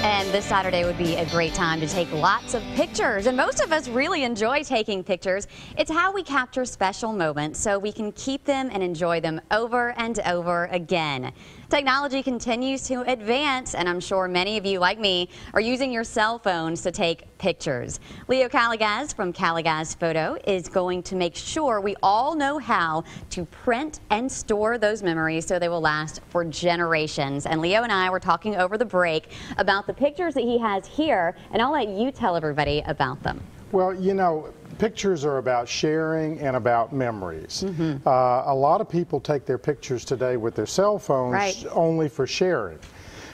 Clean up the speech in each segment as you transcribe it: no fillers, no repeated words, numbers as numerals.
And this Saturday would be a great time to take lots of pictures. And most of us really enjoy taking pictures. It's how we capture special moments so we can keep them and enjoy them over and over again. Technology continues to advance, and I'm sure many of you, like me, are using your cell phones to take pictures. Leo Calagaz from Calagaz Photo is going to make sure we all know how to print and store those memories so they will last for generations. And Leo and I were talking over the break about the pictures that he has here, and I'll let you tell everybody about them. Well, you know, pictures are about sharing and about memories. A lot of people take their pictures today with their cell phones only for sharing.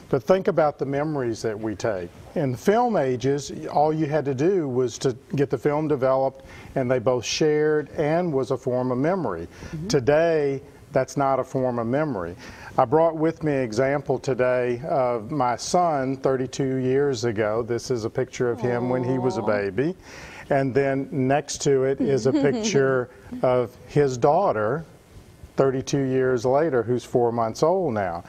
But think about the memories that we take. In the film ages, all you had to do was to get the film developed, and they both shared and was a form of memory. Today, that's not a form of memory. I brought with me an example today of my son 32 years ago. This is a picture of him when he was a baby. And then next to it is a picture of his daughter 32 years later, who's 4 months old now.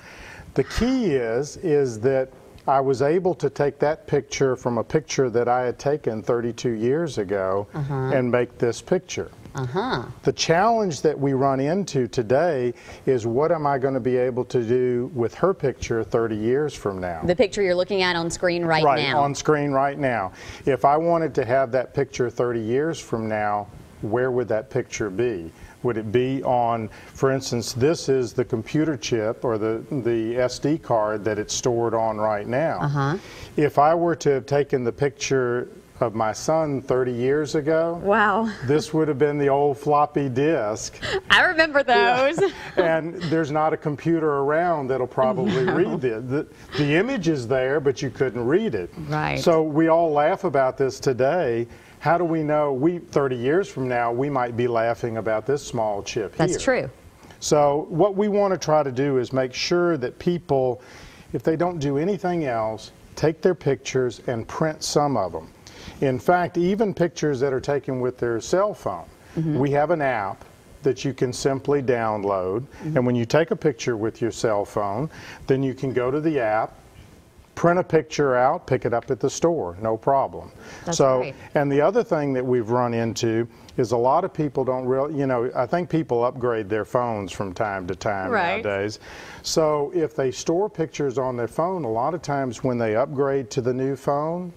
The key is that I was able to take that picture from a picture that I had taken 32 years ago and make this picture. The challenge that we run into today is, what am I going to be able to do with her picture 30 years from now? The picture you're looking at on screen right now. Right, on screen right now. If I wanted to have that picture 30 years from now, where would that picture be? Would it be on, for instance, this is the computer chip or the SD card that it's stored on right now. If I were to have taken the picture of my son 30 years ago, this would have been the old floppy disk. I remember those. And there's not a computer around that'll probably read it. The image is there, but you couldn't read it. So we all laugh about this today. How do we know 30 years from now we might be laughing about this small chip here? That's true. So what we want to try to do is make sure that people, if they don't do anything else, take their pictures and print some of them. In fact, even pictures that are taken with their cell phone, we have an app that you can simply download, and when you take a picture with your cell phone, then you can go to the app, print a picture out, pick it up at the store, no problem. That's great. And the other thing that we've run into is a lot of people don't really, you know, I think people upgrade their phones from time to time nowadays. So if they store pictures on their phone, a lot of times when they upgrade to the new phone,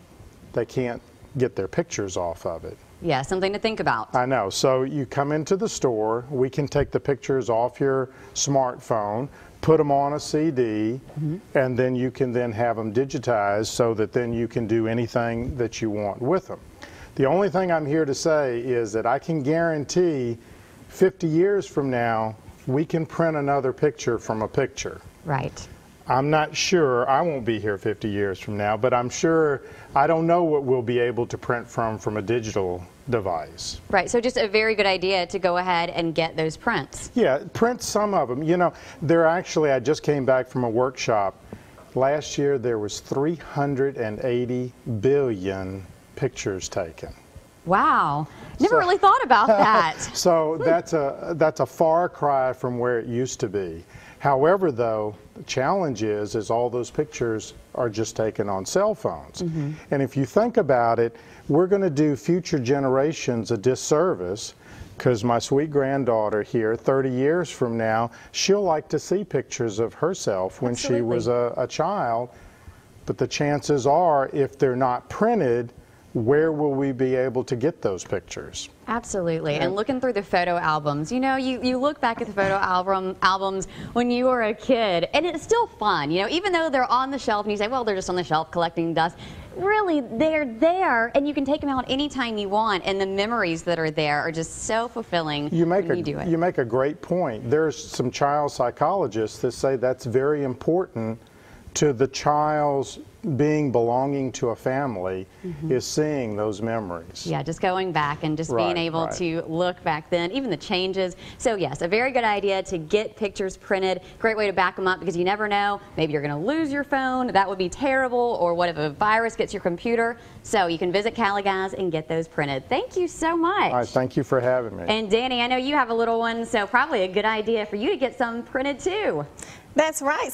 they can't get their pictures off of it. Yeah, something to think about. I know. So you come into the store, we can take the pictures off your smartphone, put them on a CD, and then you can then have them digitized so that then you can do anything that you want with them. The only thing I'm here to say is that I can guarantee 50 years from now, we can print another picture from a picture. I'm not sure, I won't be here 50 years from now, but I'm sure, I don't know what we'll be able to print from a digital device. So just a very good idea to go ahead and get those prints. Yeah, print some of them. You know, I just came back from a workshop. Last year there was 380 billion pictures taken. Wow, never really thought about that. So that's a far cry from where it used to be. However, though, the challenge is all those pictures are just taken on cell phones. And if you think about it, we're going to do future generations a disservice, because my sweet granddaughter here, 30 years from now, she'll like to see pictures of herself when she was a child. But the chances are, if they're not printed, where will we be able to get those pictures? Absolutely. And looking through the photo albums, you know, you look back at the photo albums when you were a kid, and it's still fun, you know, even though they're on the shelf and you say, well, they're just on the shelf collecting dust. Really, they're there, and you can take them out anytime you want, and the memories that are there are just so fulfilling when you do it. You make a great point. There's some child psychologists that say that's very important to the child's belonging to a family, is seeing those memories. Yeah, just going back and just being able to look back then, even the changes. So yes, a very good idea to get pictures printed. Great way to back them up, because you never know, maybe you're going to lose your phone. That would be terrible. Or what if a virus gets your computer? So you can visit Calagaz and get those printed. Thank you so much. All right, thank you for having me. And Danny, I know you have a little one, so probably a good idea for you to get some printed too. That's right.